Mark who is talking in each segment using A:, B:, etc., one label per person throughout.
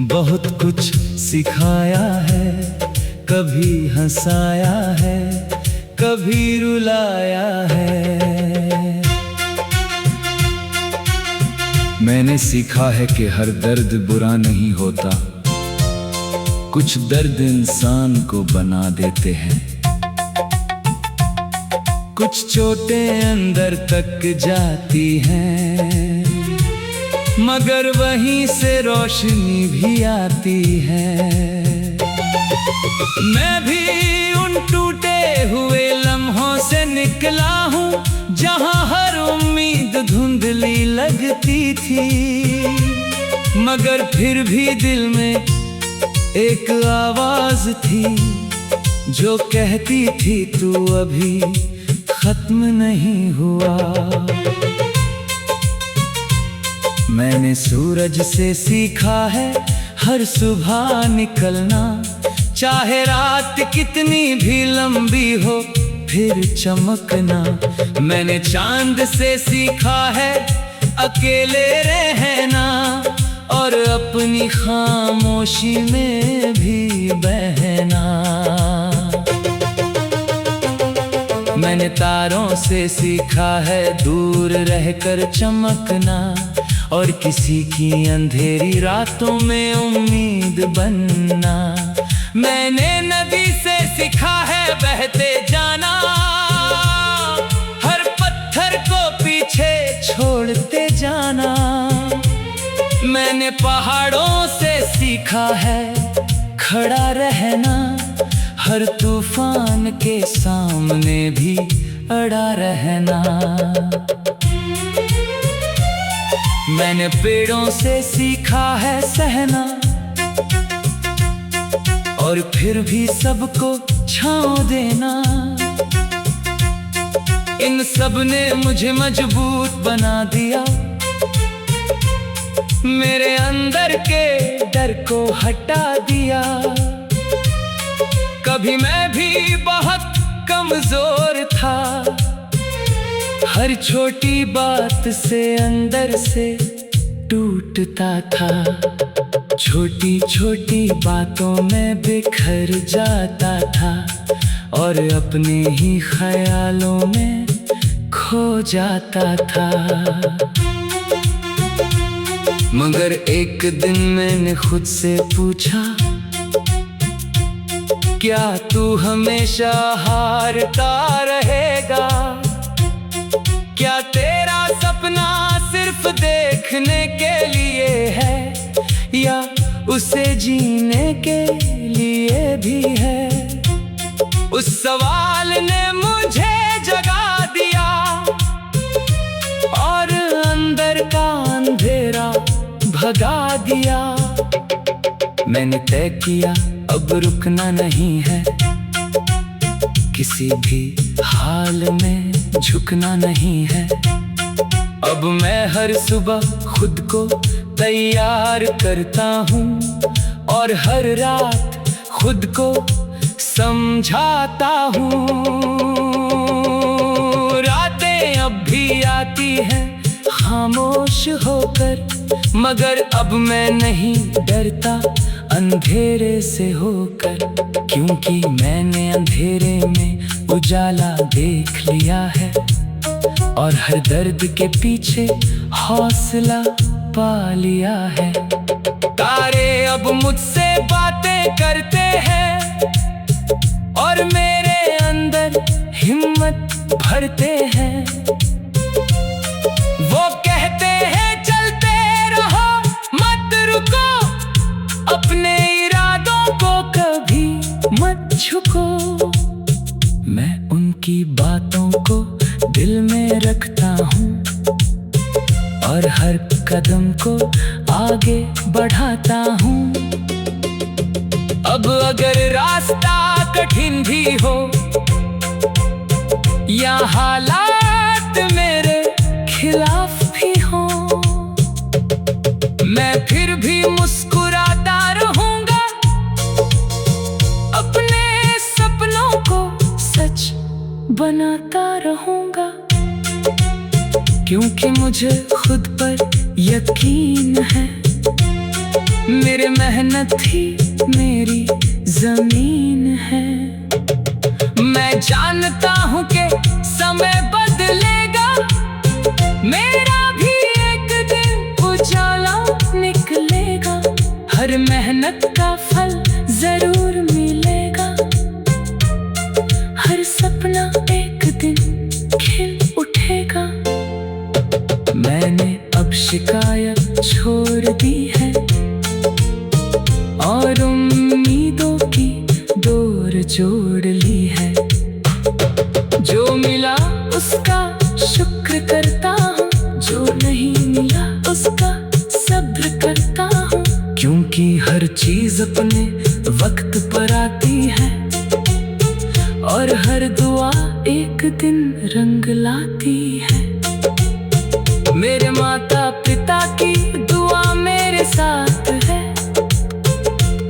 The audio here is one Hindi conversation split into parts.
A: बहुत कुछ सिखाया है, कभी हंसाया है, कभी रुलाया है। मैंने सीखा है कि हर दर्द बुरा नहीं होता, कुछ दर्द इंसान को बना देते हैं। कुछ चोटें अंदर तक जाती हैं, मगर वहीं से रोशनी भी आती है। मैं भी उन टूटे हुए लम्हों से निकला हूँ, जहाँ हर उम्मीद धुंधली लगती थी, मगर फिर भी दिल में एक आवाज थी जो कहती थी तू अभी खत्म नहीं हुआ। मैंने सूरज से सीखा है हर सुबह निकलना, चाहे रात कितनी भी लंबी हो फिर चमकना। मैंने चांद से सीखा है अकेले रहना, और अपनी खामोशी में भी बहना। मैंने तारों से सीखा है दूर रहकर चमकना, और किसी की अंधेरी रातों में उम्मीद बनना। मैंने नदी से सीखा है बहते जाना, हर पत्थर को पीछे छोड़ते जाना। मैंने पहाड़ों से सीखा है खड़ा रहना, हर तूफान के सामने भी अड़ा रहना। मैंने पेड़ों से सीखा है सहना, और फिर भी सबको छांव देना। इन सब ने मुझे मजबूत बना दिया, मेरे अंदर के डर को हटा दिया। कभी मैं भी बहुत कमजोर था, हर छोटी बात से अंदर से टूटता था। छोटी छोटी बातों में बिखर जाता था, और अपने ही ख्यालों में खो जाता था। मगर एक दिन मैंने खुद से पूछा, क्या तू हमेशा हारता रहेगा? क्या तेरा सपना सिर्फ देखने के लिए है, या उसे जीने के लिए भी है? उस सवाल ने मुझे जगा दिया, और अंदर का अंधेरा भगा दिया। मैंने तय किया अब रुकना नहीं है, किसी भी हाल में झुकना नहीं है। अब मैं हर सुबह खुद को तैयार करता हूँ, और हर रात खुद को समझाता हूँ। रातें अब भी आती हैं खामोश होकर, मगर अब मैं नहीं डरता अंधेरे से होकर, क्योंकि मैंने अंधेरे में उजाला देख लिया है, और हर दर्द के पीछे हौसला पा लिया है। तारे अब मुझसे बातें करते हैं, और मेरे अंदर हिम्मत भरते हैं। वो कहते हैं चलते रहो, मत रुको, अपने इरादों को कभी मत झुको। मैं उनकी बातों को दिल में रखता हूँ, और हर कदम को आगे बढ़ाता हूँ। अब अगर रास्ता कठिन भी हो, या हालात मेरे खिलाफ भी हो, मैं फिर भी मुस्कुराता रहूंगा, अपने सपनों को सच बनाता रहूंगा। क्योंकि मुझे खुद पर यकीन है, मेरे मेहनत ही मेरी जमीन है। मैं जानता हूँ कि समय बदलेगा, मेरा भी एक दिन उजाला निकलेगा। हर मेहनत का फल जरूर मिलेगा, हर सपना एक दिन खिल उठेगा। मैंने अब शिकायत छोड़ दी है और उम्मीदों की डोर जोड़ ली है। जो मिला उसका शुक्र करता हूँ, जो नहीं मिला उसका सब्र करता हूँ। क्योंकि हर चीज अपने वक्त पर आती है और हर दुआ एक दिन रंग लाती है। मेरे माता पिता की दुआ मेरे साथ है,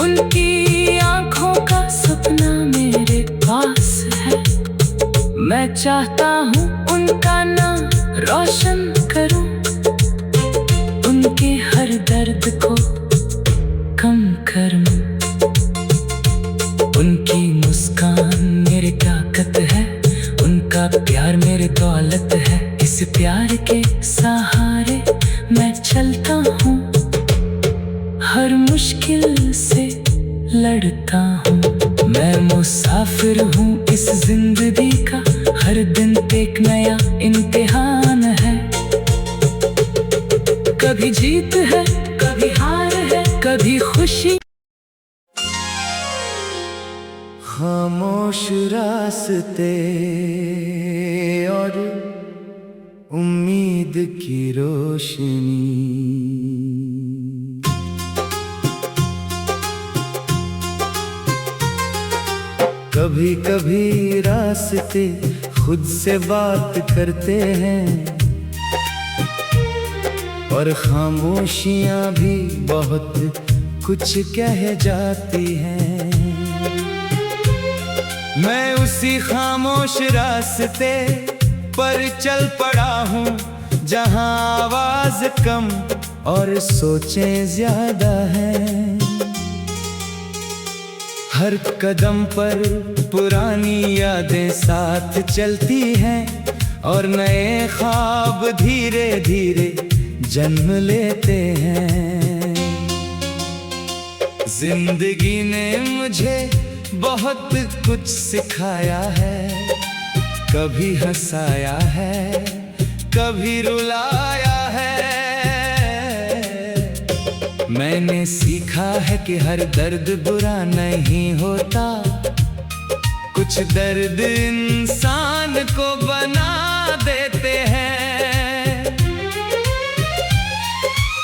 A: उनकी आंखों का सपना मेरे पास है। मैं चाहता हूँ उनका नाम रोशन करूं, उनके हर दर्द को कम करूं। उनकी मुस्कान मेरी ताकत है, उनका प्यार मेरी दौलत है। इस प्यार के सहारे मैं चलता हूँ, हर मुश्किल से लड़ता हूँ। मैं मुसाफिर हूँ इस जिंदगी का, हर दिन एक नया इम्तिहान है। कभी जीत है, कभी हार है, कभी खुशी। खामोश रास्ते और उम्मीद की रोशनी। कभी कभी रास्ते खुद से बात करते हैं और खामोशियां भी बहुत कुछ कह जाती हैं। मैं उसी खामोश रास्ते पर चल पड़ा हूँ जहाँ आवाज कम और सोचें ज्यादा हैं। हर कदम पर पुरानी यादें साथ चलती हैं और नए ख्वाब धीरे धीरे जन्म लेते हैं। जिंदगी ने मुझे बहुत कुछ सिखाया है, कभी हंसाया है, कभी रुलाया है। मैंने सीखा है कि हर दर्द बुरा नहीं होता, कुछ दर्द इंसान को बना देते हैं।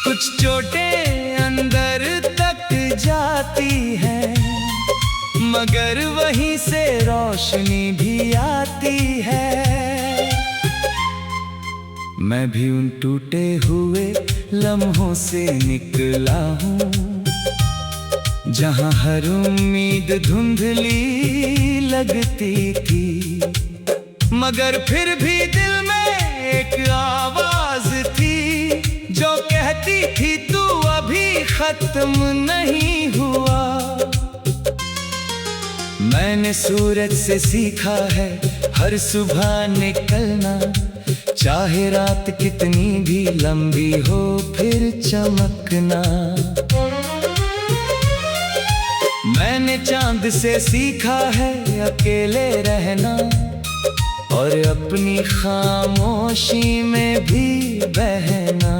A: कुछ चोटें अंदर तक जाती हैं, मगर वहीं से रोशनी भी आती है। मैं भी उन टूटे हुए लम्हों से निकला हूँ जहाँ हर उम्मीद धुंधली लगती थी, मगर फिर भी दिल में एक आवाज थी जो कहती थी तू अभी खत्म नहीं हुआ। मैंने सूरज से सीखा है हर सुबह निकलना, चाहे रात कितनी भी लंबी हो फिर चमकना। मैंने चांद से सीखा है अकेले रहना और अपनी खामोशी में भी बहना।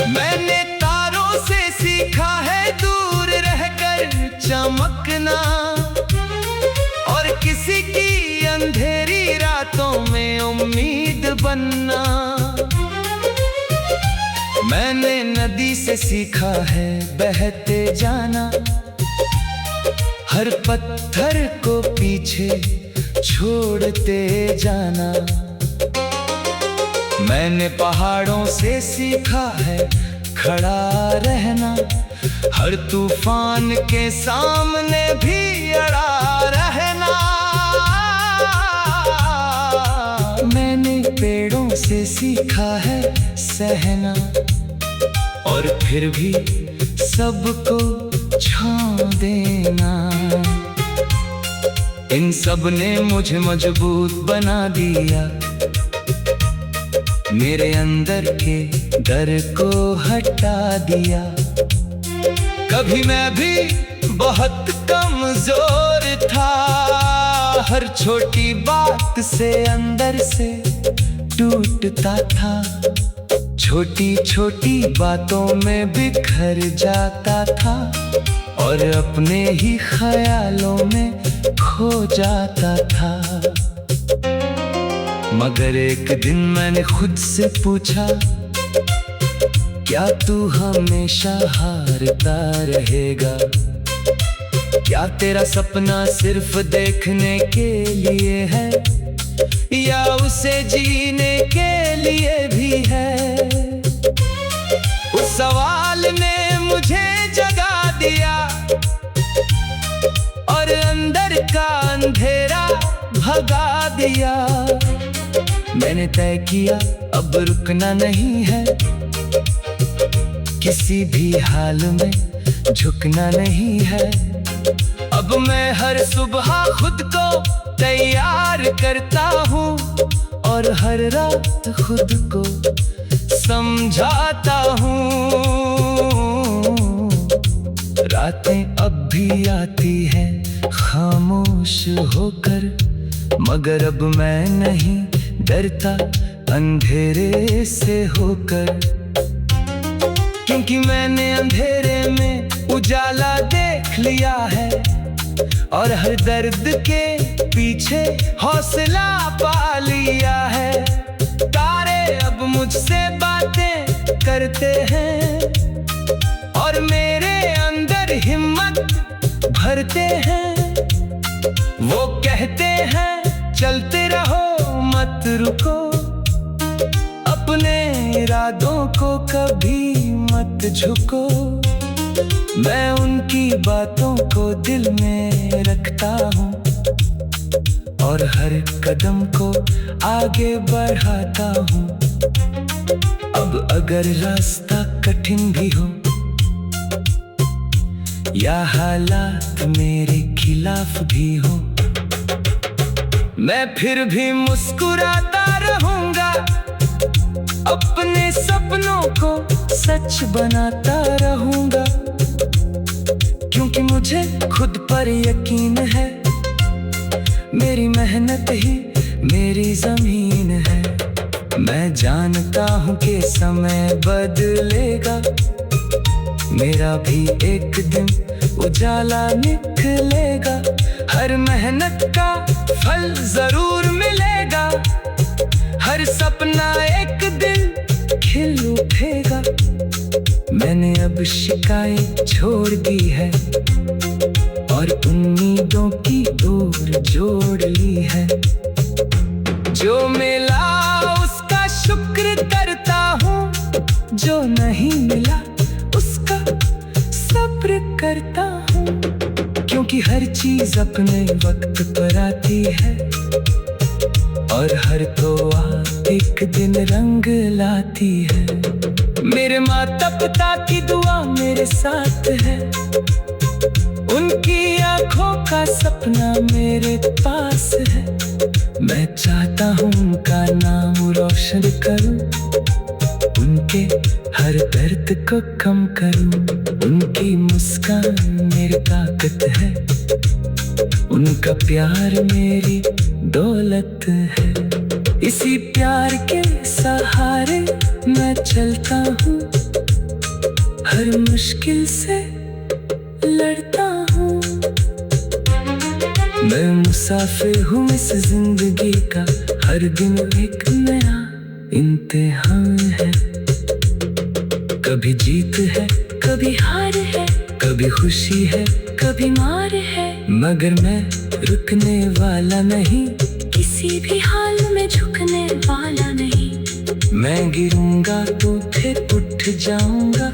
A: मैंने तारों से सीखा है दूर रहकर चमकना और किसी की अंधेरी रातों में उम्मीद बनना। मैंने नदी से सीखा है बहते जाना, हर पत्थर को पीछे छोड़ते जाना। मैंने पहाड़ों से सीखा है खड़ा रहना, हर तूफान के सामने भी अड़ा रहना। मैंने पेड़ों से सीखा है सहना और फिर भी सबको छाँव देना। इन सब ने मुझे मजबूत बना दिया, मेरे अंदर के डर को हटा दिया। कभी मैं भी बहुत कमजोर था, हर छोटी बात से अंदर से टूटता था। छोटी छोटी बातों में बिखर जाता था और अपने ही ख्यालों में खो जाता था। मगर एक दिन मैंने खुद से पूछा, क्या तू हमेशा हारता रहेगा? क्या तेरा सपना सिर्फ देखने के लिए है या उसे जीने के लिए भी है? उस सवाल ने मुझे जगा दिया और अंदर का अंधेरा भगा दिया। मैंने तय किया अब रुकना नहीं है, किसी भी हाल में झुकना नहीं है। अब मैं हर सुबह खुद को तैयार करता हूँ और हर रात खुद को समझाता हूँ। रातें अब भी आती हैं खामोश होकर, मगर अब मैं नहीं डरता अंधेरे से होकर। क्योंकि मैंने अंधेरे में उजाला देख लिया है और हर दर्द के पीछे हौसला पा लिया है। तारे अब मुझसे बातें करते हैं और मेरे अंदर हिम्मत भरते हैं। वो कहते हैं चलते रहो मत रुको, अपने इरादों को कभी मत झुको। मैं उनकी बातों को दिल में रखता हूँ और हर कदम को आगे बढ़ाता हूँ। अब अगर रास्ता कठिन भी हो या हालात मेरे खिलाफ भी हो, मैं फिर भी मुस्कुराता रहूंगा, अपने सपनों को सच बनाता रहूंगा। क्योंकि मुझे खुद पर यकीन है, मेरी मेहनत ही मेरी जमीन है। मैं जानता हूँ कि समय बदलेगा, मेरा भी एक दिन उजाला निकलेगा। हर मेहनत का फल जरूर मिलेगा, हर सपना एक दिन खिल उठेगा। मैंने अब शिकायत छोड़ दी है और उम्मीदों की डोर जोड़ ली है। जो मिला उसका शुक्र करता हूँ, जो नहीं मिला उसका सब्र करता हूँ। क्योंकि हर चीज अपने वक्त पर आती है और हर तोआ एक दिन रंग लाती है। मेरे माता पिता की दुआ मेरे साथ है, उनकी आंखों का सपना मेरे पास है। मैं चाहता हूँ उनका नाम रोशन करूँ, उनके हर दर्द को कम करूँ। उनकी मुस्कान मेरी ताकत है, उनका प्यार मेरी दौलत है। इसी प्यार के सहारे मैं चलता हूँ, हर मुश्किल से लड़ता हूँ। मैं मुसाफिर हूँ इस जिंदगी का, हर दिन एक नया इम्तिहान है। कभी जीत है कभी हार है, कभी खुशी है कभी मार है। मगर मैं रुकने वाला नहीं, किसी भी हाल में झुकने वाला नहीं। मैं गिरूंगा तो फिर उठ जाऊंगा,